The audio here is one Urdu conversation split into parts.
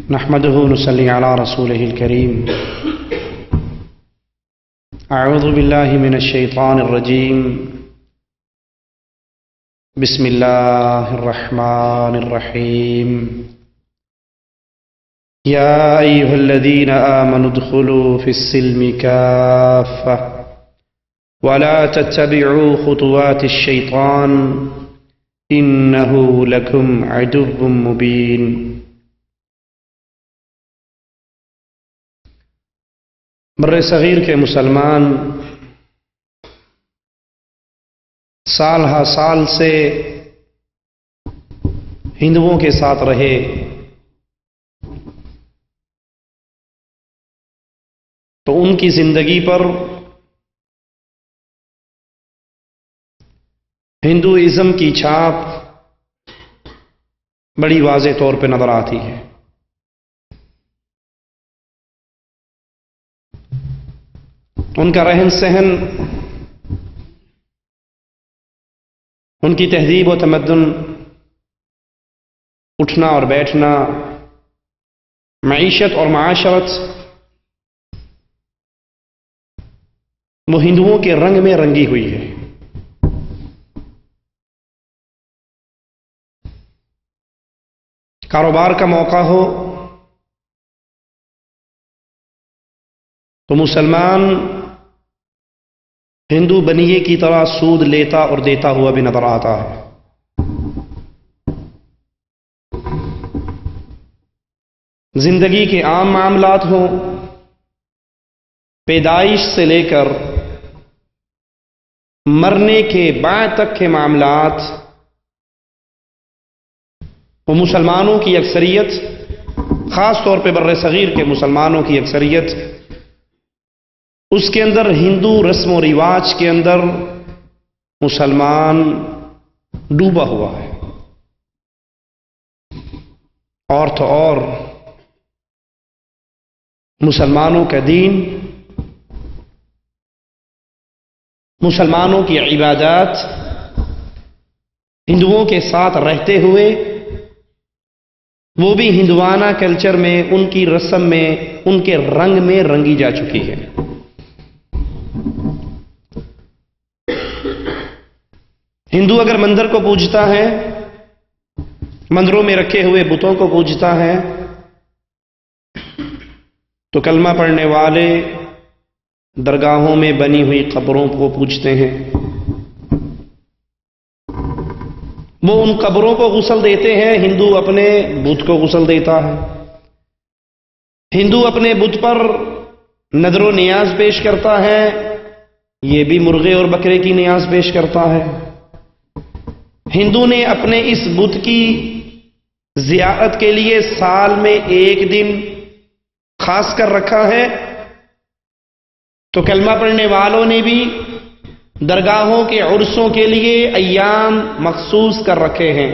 نحمده ونصلي على رسوله الكريم. أعوذ بالله من الشيطان الرجيم. بسم الله الرحمن الرحيم. يا أيها الذين آمنوا ادخلوا في السلم كافة ولا تتبعوا خطوات الشيطان إنه لكم عدو مبين. بر صغیر کے مسلمان سال ہا سال سے ہندوؤں کے ساتھ رہے، تو ان کی زندگی پر ہندوازم کی چھاپ بڑی واضح طور پہ نظر آتی ہے. ان کا رہن سہن، ان کی تہذیب و تمدن، اٹھنا اور بیٹھنا، معیشت اور معاشرت، وہ ہندوؤں کے رنگ میں رنگی ہوئی ہے. کاروبار کا موقع ہو تو مسلمان ہندو بنیے کی طرح سود لیتا اور دیتا ہوا بھی نظر آتا ہے. زندگی کے عام معاملات ہوں، پیدائش سے لے کر مرنے کے بعد تک کے معاملات، وہ مسلمانوں کی اکثریت، خاص طور پہ بر صغیر کے مسلمانوں کی اکثریت، اس کے اندر ہندو رسم و رواج کے اندر مسلمان ڈوبا ہوا ہے. اور تو اور مسلمانوں کا دین، مسلمانوں کی عبادات ہندوؤں کے ساتھ رہتے ہوئے وہ بھی ہندوانہ کلچر میں، ان کی رسم میں، ان کے رنگ میں رنگی جا چکی ہے. ہندو اگر مندر کو پوجتا ہے، مندروں میں رکھے ہوئے بتوں کو پوجتا ہے، تو کلمہ پڑھنے والے درگاہوں میں بنی ہوئی قبروں کو پوجتے ہیں. وہ ان قبروں کو غسل دیتے ہیں، ہندو اپنے بت کو غسل دیتا ہے. ہندو اپنے بت پر نذر و نیاز پیش کرتا ہے، یہ بھی مرغے اور بکرے کی نیاز پیش کرتا ہے. ہندو نے اپنے اس بت کی زیارت کے لیے سال میں ایک دن خاص کر رکھا ہے، تو کلمہ پڑھنے والوں نے بھی درگاہوں کے عرسوں کے لیے ایام مخصوص کر رکھے ہیں.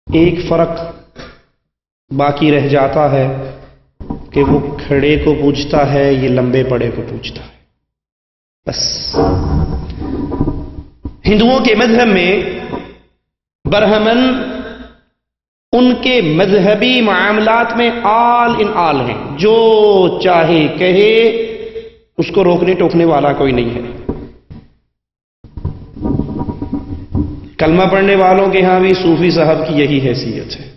ایک فرق باقی رہ جاتا ہے کہ وہ کھڑے کو پوجتا ہے، یہ لمبے پڑے کو پوجتا ہے. بس ہندوؤں کے مذہب میں برہمن ان کے مذہبی معاملات میں آل ان آل ہیں، جو چاہے کہے، اس کو روکنے ٹوکنے والا کوئی نہیں ہے. کلمہ پڑھنے والوں کے ہاں بھی صوفی صاحب کی یہی حیثیت ہے.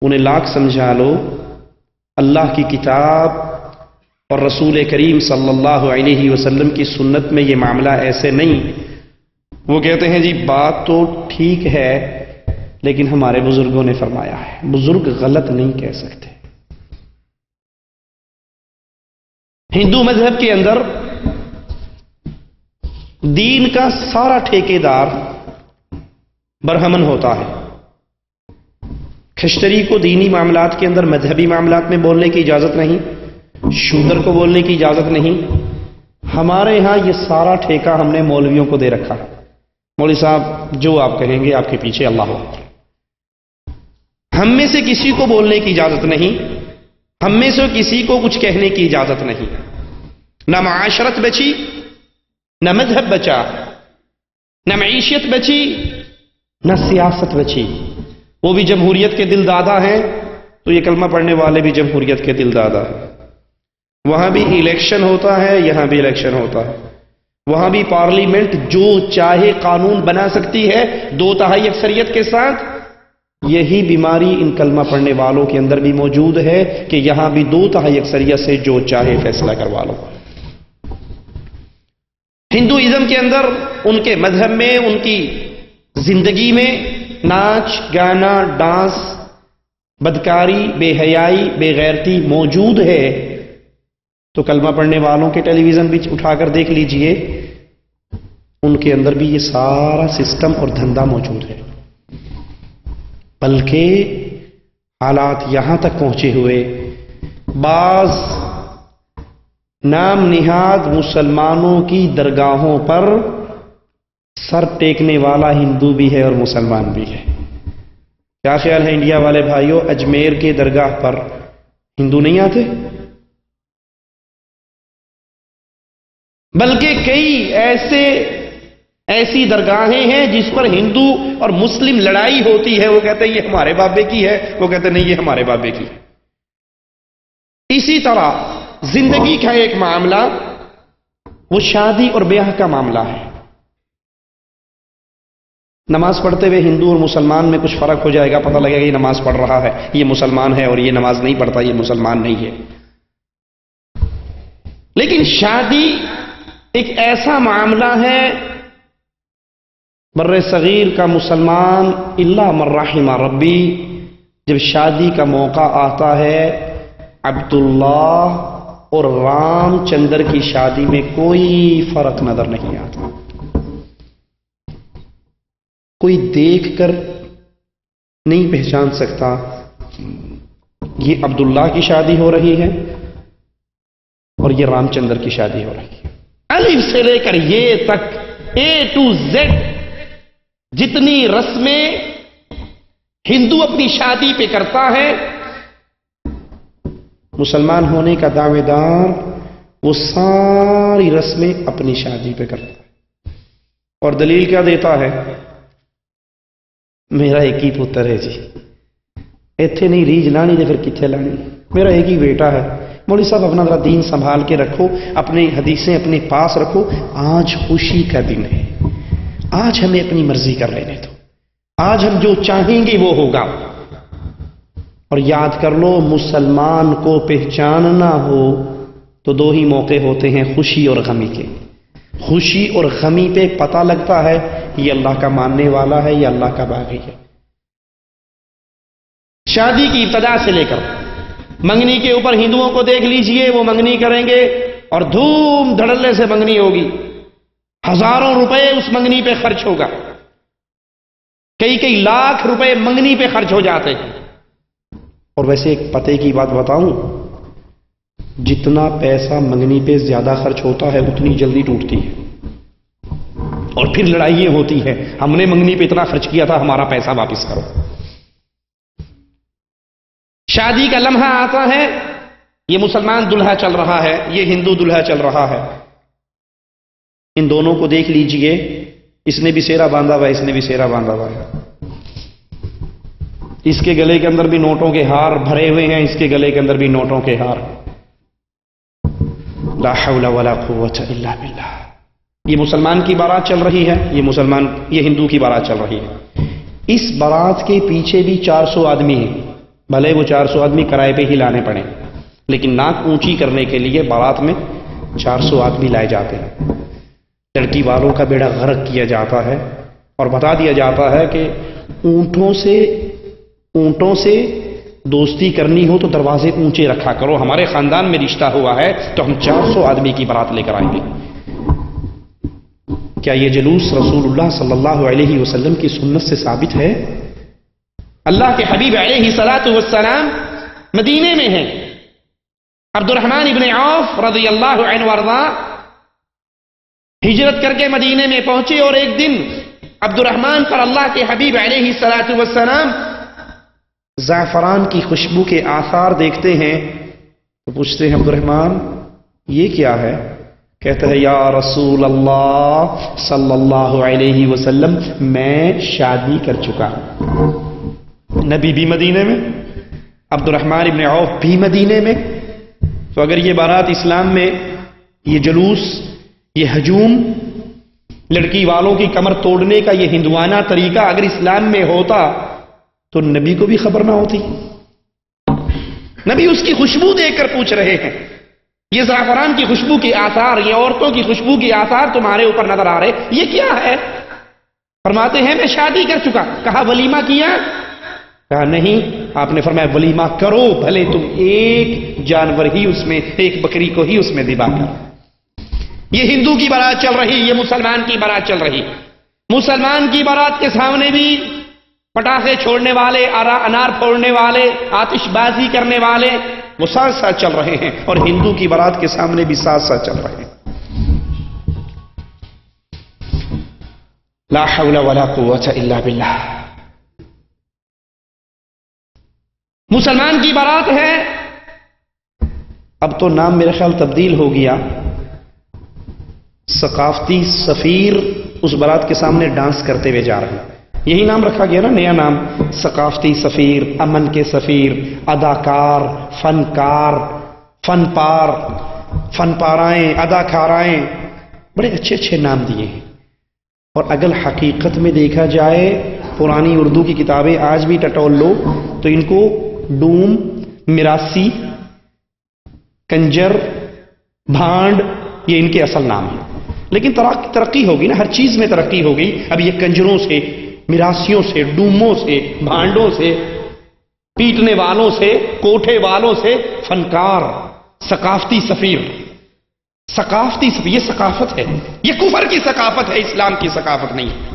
انہیں لاکھ سمجھا لو، اللہ کی کتاب اور رسول کریم صلی اللہ علیہ وسلم کی سنت میں یہ معاملہ ایسے نہیں. وہ کہتے ہیں جی بات تو ٹھیک ہے لیکن ہمارے بزرگوں نے فرمایا ہے. بزرگ غلط نہیں کہہ سکتے. ہندو مذہب کے اندر دین کا سارا ٹھیکیدار برہمن ہوتا ہے. کھشتری کو دینی معاملات کے اندر، مذہبی معاملات میں بولنے کی اجازت نہیں، شودر کو بولنے کی اجازت نہیں. ہمارے ہاں یہ سارا ٹھیکہ ہم نے مولویوں کو دے رکھا. مولوی صاحب جو آپ کہیں گے آپ کے پیچھے اللہ اکبر. ہم میں سے کسی کو بولنے کی اجازت نہیں، ہم میں سے کسی کو کچھ کہنے کی اجازت نہیں. نہ معاشرت بچی، نہ مذہب بچا، نہ معیشت بچی، نہ سیاست بچی. وہ بھی جمہوریت کے دل دادا ہیں تو یہ کلمہ پڑھنے والے بھی جمہوریت کے دل دادا ہیں. وہاں بھی الیکشن ہوتا ہے، یہاں بھی الیکشن ہوتا ہے. وہاں بھی پارلیمنٹ جو چاہے قانون بنا سکتی ہے 2/3 اکثریت کے ساتھ. یہی بیماری ان کلمہ پڑھنے والوں کے اندر بھی موجود ہے کہ یہاں بھی 2/3 اکثریت سے جو چاہے فیصلہ کروا لو. ہندوازم کے اندر ان کے مذہب میں، ان کی زندگی میں ناچ گانا ڈانس بدکاری بے حیائی بے غیرتی موجود ہے. تو کلمہ پڑھنے والوں کے ٹیلی ویژن بھی اٹھا کر دیکھ لیجئے، ان کے اندر بھی یہ سارا سسٹم اور دھندا موجود ہے. بلکہ حالات یہاں تک پہنچے ہوئے، بعض نام نہاد مسلمانوں کی درگاہوں پر سر ٹیکنے والا ہندو بھی ہے اور مسلمان بھی ہے. کیا خیال ہے انڈیا والے بھائیوں، اجمیر کے درگاہ پر ہندو نہیں آتے؟ بلکہ کئی ایسی درگاہیں ہیں جس پر ہندو اور مسلم لڑائی ہوتی ہے. وہ کہتے ہیں یہ ہمارے بابے کی ہے، وہ کہتے ہیں نہیں یہ ہمارے بابے کی ہے. اسی طرح زندگی کا ایک معاملہ وہ شادی اور بیاہ کا معاملہ ہے. نماز پڑھتے ہوئے ہندو اور مسلمان میں کچھ فرق ہو جائے گا، پتہ لگے گا یہ نماز پڑھ رہا ہے یہ مسلمان ہے، اور یہ نماز نہیں پڑھتا یہ مسلمان نہیں ہے. لیکن شادی ایک ایسا معاملہ ہے، بر صغیر کا مسلمان الا من رحم ربی جب شادی کا موقع آتا ہے، عبداللہ اور رام چندر کی شادی میں کوئی فرق نظر نہیں آتا. کوئی دیکھ کر نہیں پہچان سکتا یہ عبداللہ کی شادی ہو رہی ہے اور یہ رام چندر کی شادی ہو رہی ہے. الف سے لے کر یہ تک A to Z جتنی رسمیں ہندو اپنی شادی پہ کرتا ہے، مسلمان ہونے کا دعوے دار وہ ساری رسمیں اپنی شادی پہ کرتا ہے. اور دلیل کیا دیتا ہے؟ میرا ایک ہی پتر ہے جی، ایتھے نہیں ریج لانی تو پھر کتنے لانی، میرا ایک ہی بیٹا ہے. مولوی صاحب اپنا ذرا دین سنبھال کے رکھو، اپنی حدیثیں اپنے پاس رکھو، آج خوشی کا دن ہے، آج ہمیں اپنی مرضی کر لینے دو، آج ہم جو چاہیں گے وہ ہوگا. اور یاد کر لو مسلمان کو پہچاننا ہو تو 2 ہی موقع ہوتے ہیں، خوشی اور غمی کے. خوشی اور غمی پہ پتہ لگتا ہے یہ اللہ کا ماننے والا ہے یا اللہ کا باغی ہے. شادی کی ابتدا سے لے کر منگنی کے اوپر ہندوؤں کو دیکھ لیجئے، وہ منگنی کریں گے اور دھوم دھڑلے سے منگنی ہوگی، ہزاروں روپے اس منگنی پہ خرچ ہوگا، کئی لاکھ روپے منگنی پہ خرچ ہو جاتے ہیں. اور ویسے ایک پتے کی بات بتاؤں، جتنا پیسہ منگنی پہ زیادہ خرچ ہوتا ہے اتنی جلدی ٹوٹتی ہے اور پھر لڑائیاں ہوتی ہیں، ہم نے منگنی پہ اتنا خرچ کیا تھا ہمارا پیسہ واپس کرو. شادی کا لمحہ آتا ہے، یہ مسلمان دلہا چل رہا ہے، یہ ہندو دلہا چل رہا ہے. ان دونوں کو دیکھ لیجئے، اس نے بھی سیرا باندھا ہوا ہے، اس نے بھی سیرا باندھا ہوا ہے. اس کے گلے کے اندر بھی نوٹوں کے ہار بھرے ہوئے ہیں، اس کے گلے کے اندر بھی نوٹوں کے ہار. لا حول ولا قوت الا باللہ. یہ مسلمان کی بارات چل رہی ہے، یہ ہندو کی بارات چل رہی ہے. اس بارات کے پیچھے بھی 400 آدمی ہیں، بھلے وہ 400 آدمی کرائے پہ ہی لانے پڑے، لیکن ناک اونچی کرنے کے لیے بارات میں 400 آدمی لائے جاتے ہیں. لڑکی والوں کا بیڑا غرق کیا جاتا ہے اور بتا دیا جاتا ہے کہ اونٹوں سے دوستی کرنی ہو تو دروازے اونچے رکھا کرو، ہمارے خاندان میں رشتہ ہوا ہے تو ہم 400 آدمی کی بارات لے کر آئیں گے. کیا یہ جلوس رسول اللہ صلی اللہ علیہ وسلم کی سنت سے ثابت ہے؟ اللہ کے حبیب علیہ الصلاۃ والسلام مدینے میں ہیں. عبد الرحمن ابن عوف رضی اللہ عنہ وارضا ہجرت کر کے مدینے میں پہنچے، اور ایک دن عبد الرحمن پر اللہ کے حبیب علیہ الصلاۃ والسلام زعفران کی خوشبو کے آثار دیکھتے ہیں تو پوچھتے ہیں عبد الرحمن یہ کیا ہے؟ کہتا ہے یا رسول اللہ صلی اللہ علیہ وسلم میں شادی کر چکا ہوں. نبی بھی مدینے میں، عبد الرحمن ابن عوف بھی مدینے میں. تو اگر یہ بارات اسلام میں، یہ جلوس، یہ ہجوم، لڑکی والوں کی کمر توڑنے کا یہ ہندوانہ طریقہ اگر اسلام میں ہوتا تو نبی کو بھی خبر نہ ہوتی. نبی اس کی خوشبو دیکھ کر پوچھ رہے ہیں، یہ زعفران کی خوشبو کے آثار، یہ عورتوں کی خوشبو کے آثار تمہارے اوپر نظر آ رہے، یہ کیا ہے؟ فرماتے ہیں میں شادی کر چکا. کہا ولیمہ کیا؟ کہا نہیں. آپ نے فرمایا ولیمہ کرو، بھلے تم ایک جانور ہی اس میں، ایک بکری کو ہی اس میں ذبح کرو. یہ ہندو کی بارات چل رہی، یہ مسلمان کی بارات چل رہی. مسلمان کی بارات کے سامنے بھی پٹاخے چھوڑنے والے، انار پھوڑنے والے، آتش بازی کرنے والے وہ ساتھ ساتھ چل رہے ہیں، اور ہندو کی بارات کے سامنے بھی ساتھ ساتھ چل رہے ہیں. لا حول ولا قوة الا باللہ. مسلمان کی بارات ہے، اب تو نام میرے خیال تبدیل ہو گیا، ثقافتی سفیر اس بارات کے سامنے ڈانس کرتے ہوئے جا رہے ہیں. یہی نام رکھا گیا نا، نیا نام، ثقافتی سفیر، امن کے سفیر، اداکار، فنکار، فن پار، فن پارائیں، اداکارائیں، بڑے اچھے اچھے نام دیے ہیں. اور اگر حقیقت میں دیکھا جائے پرانی اردو کی کتابیں آج بھی ٹٹول لو تو ان کو ڈوم، مراسی، کنجر، بھانڈ، یہ ان کے اصل نام ہیں. لیکن ترقی ہوگی نا، ہر چیز میں ترقی ہو گئی. اب یہ کنجروں سے، مراسیوں سے، ڈوموں سے، بھانڈوں سے، پیٹنے والوں سے، کوٹھے والوں سے فنکار، ثقافتی سفیر. ثقافتی سفیر یہ ثقافت ہے، یہ کفر کی ثقافت ہے، اسلام کی ثقافت نہیں.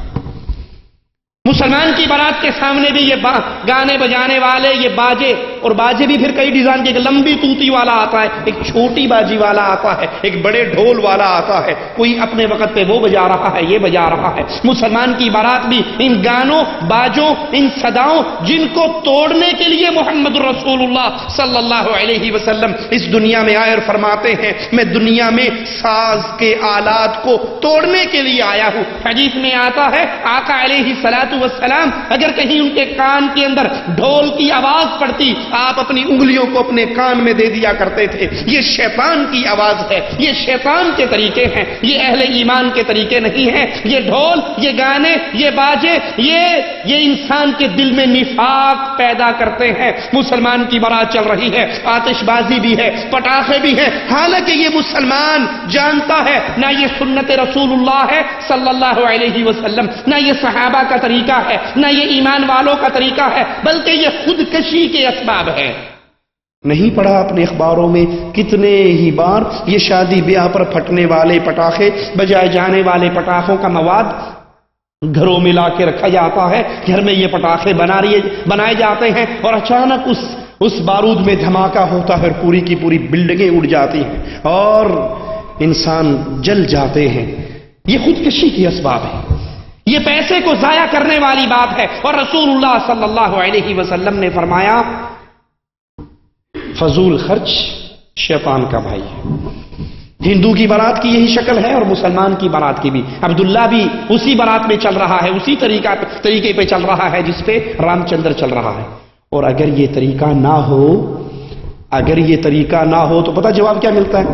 مسلمان کی بارات کے سامنے بھی یہ گانے بجانے والے، یہ باجے، اور باجے بھی پھر کئی ڈیزائن کے، ایک لمبی توتی والا آتا ہے، ایک چھوٹی باجی والا آتا ہے، ایک بڑے ڈھول والا آتا ہے. کوئی اپنے وقت پہ وہ بجا رہا ہے، یہ بجا رہا ہے. مسلمان کی بارات بھی ان گانوں، باجوں، ان صداؤں جن کو توڑنے کے لیے محمد رسول اللہ صلی اللہ علیہ وسلم اس دنیا میں آئے اور فرماتے ہیں میں دنیا میں ساز کے آلات کو توڑنے کے لیے آیا ہوں. حدیث میں آتا ہے آقا علیہ والسلام اگر کہیں ان کے کان کے اندر ڈھول کی آواز پڑتی، آپ اپنی انگلیوں کو اپنے کان میں دے دیا کرتے تھے. یہ شیطان کی آواز ہے، یہ شیطان کے طریقے ہیں، یہ اہل ایمان کے طریقے نہیں ہیں. یہ ڈھول، یہ گانے، یہ باجے، یہ انسان کے دل میں نفاق پیدا کرتے ہیں. مسلمان کی بارات چل رہی ہے، آتش بازی بھی ہے، پٹاخے بھی ہیں، حالانکہ یہ مسلمان جانتا ہے نہ یہ سنت رسول اللہ ہے صلی اللہ علیہ وسلم، نہ یہ صحابہ کا طریقہ ہے، نہ یہ ایمان والوں کا طریقہ ہے، بلکہ یہ خودکشی کے اسباب ہے. نہیں پڑھا اپنے اخباروں میں کتنے ہی بار یہ شادی بیاہ پر پھٹنے والے پٹاخے، بجائے جانے والے پٹاخوں کا مواد گھروں میں لا کے رکھا جاتا ہے، گھر میں یہ پٹاخے بنائے جاتے ہیں، اور اچانک اس بارود میں دھماکہ ہوتا ہے اور پوری کی پوری بلڈنگیں اڑ جاتی ہیں اور انسان جل جاتے ہیں. یہ خودکشی کے اسباب ہیں، یہ پیسے کو ضائع کرنے والی بات ہے. اور رسول اللہ صلی اللہ علیہ وسلم نے فرمایا فضول خرچ شیطان کا بھائی ہے. ہندو کی بارات کی یہی شکل ہے اور مسلمان کی بارات کی بھی. عبداللہ بھی اسی بارات میں چل رہا ہے، اسی طریقے پہ چل رہا ہے جس پہ رام چندر چل رہا ہے. اور اگر یہ طریقہ نہ ہو تو پتہ جواب کیا ملتا ہے؟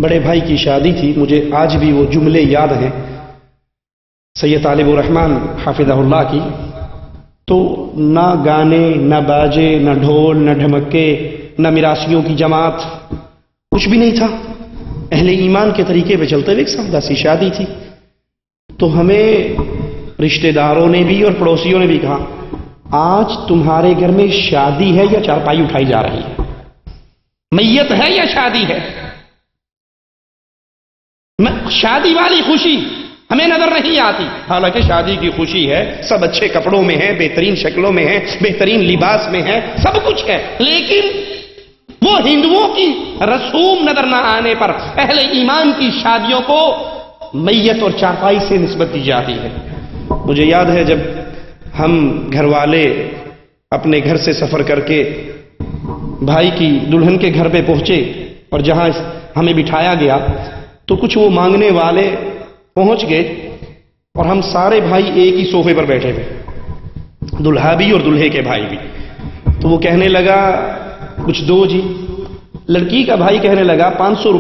بڑے بھائی کی شادی تھی، مجھے آج بھی وہ جملے یاد ہیں سید طالب الرحمن حافظہ اللہ کی. تو نہ گانے، نہ باجے، نہ ڈھول، نہ ڈھمکے، نہ مراسیوں کی جماعت، کچھ بھی نہیں تھا. اہل ایمان کے طریقے پہ چلتے ہوئے ایک سادہ سی شادی تھی. تو ہمیں رشتہ داروں نے بھی اور پڑوسیوں نے بھی کہا آج تمہارے گھر میں شادی ہے یا چارپائی اٹھائی جا رہی ہے، میت ہے یا شادی ہے؟ شادی والی خوشی ہمیں نظر نہیں آتی، حالانکہ شادی کی خوشی ہے، سب اچھے کپڑوں میں ہیں، بہترین شکلوں میں ہیں، بہترین لباس میں ہیں، سب کچھ ہے. لیکن وہ ہندوؤں کی رسوم نظر نہ آنے پر اہل ایمان کی شادیوں کو میت اور چارپائی سے نسبت دی جاتی ہے. مجھے یاد ہے جب ہم گھر والے اپنے گھر سے سفر کر کے بھائی کی دلہن کے گھر پہ پہنچے اور جہاں ہمیں بٹھایا گیا تو کچھ وہ مانگنے والے پہنچ گئے اور ہم سارے بھائی ایک ہی صوفے پر بیٹھے تھے. دلہا بھی اور دلہے کے بھائی بھی. تو وہ کہنے لگا کچھ دو جی. لڑکی کا بھائی کہنے لگا 500 روپے